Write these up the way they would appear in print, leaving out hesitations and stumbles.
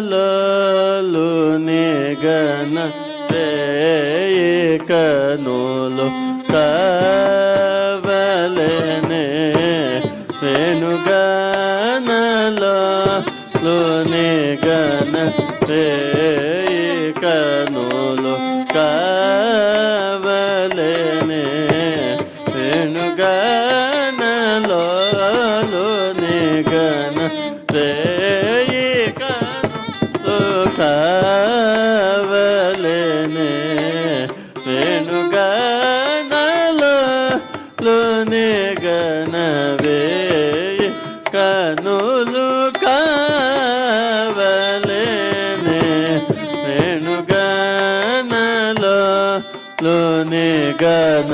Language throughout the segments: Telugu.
వేణుగానలోని గన రేయి కనులు కావలెనే వేణుగానలోని గన రేయి కనులు కావలెనే వేణుగానలోని గన రేయి కనులు కావలెనే వేణుగానలోని గన రేయి కనులు కావలెనే వేణుగానలోని గన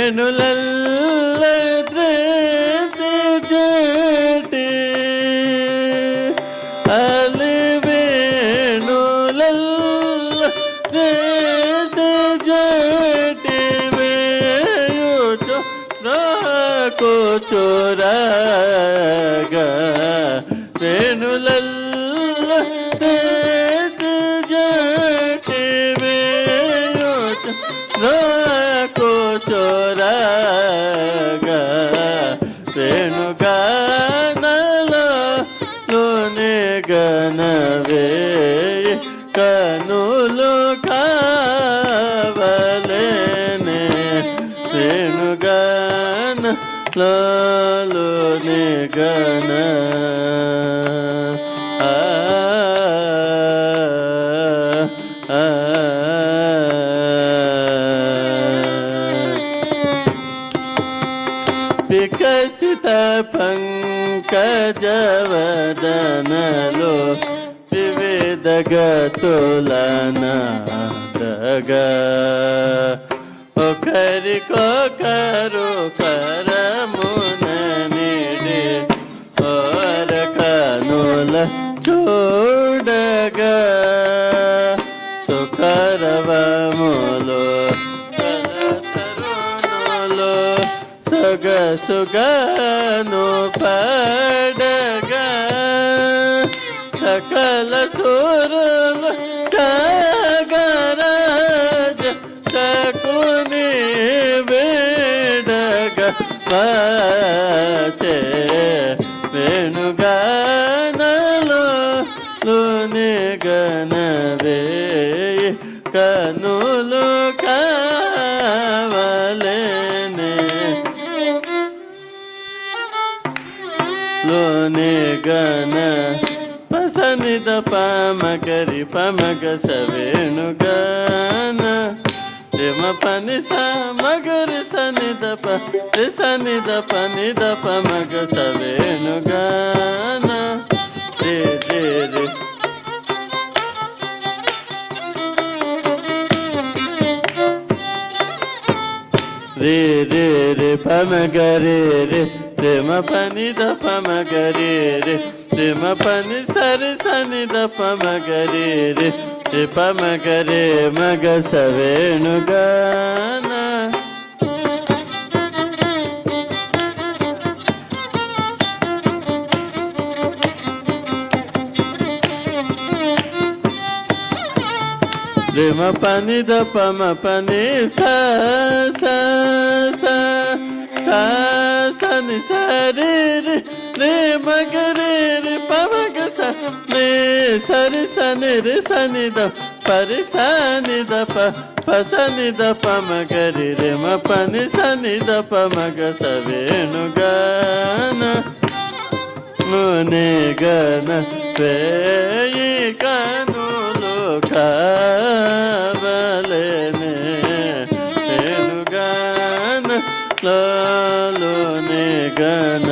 వేణులల్ల జటి అలి వేణులల్ల జటి వేయుచు రాకు చోరగా వేణులల్ల జటి వేయుచు రాకు చోరగా వేణుగానలోని గన వేయి కనులు కావలెనే వేణుగానలోని గన వికసిత పంకజవదనలో వివిధ గతులనాదగా ఒకరికొకరు కరమున నిడి ఓర కనుల చూడగా సుకరవములో సుగను పడగా సకల సురులు కాగరాజ చకుని వేడగా వాచే వేణుగానలోని గన వేయి కనులు కావలెనే లోని గన పసనిద పమగరి పమగ సవేణుగాన రిమ పని సమగరి సనిద సనిద పనిద పమగ సవేణుగాన రే రే రే రే రే రే పమగరి రే రిమ పని ద పమగరి రే రిమ పని సరి సని ద పమగరి రే రే పమగరి మగ సవేణుగాన రిమ పని ద పమ పని స స స సని సరి రే మగరి రే పమగ స రే సరి సని రే సని ద పరి సని ద పసని ద పమగరి రే మ పని సని ద పమగ సవేణుగాన లోని గన వేయి కనులు కావలెనే వేణుగాన లోని గన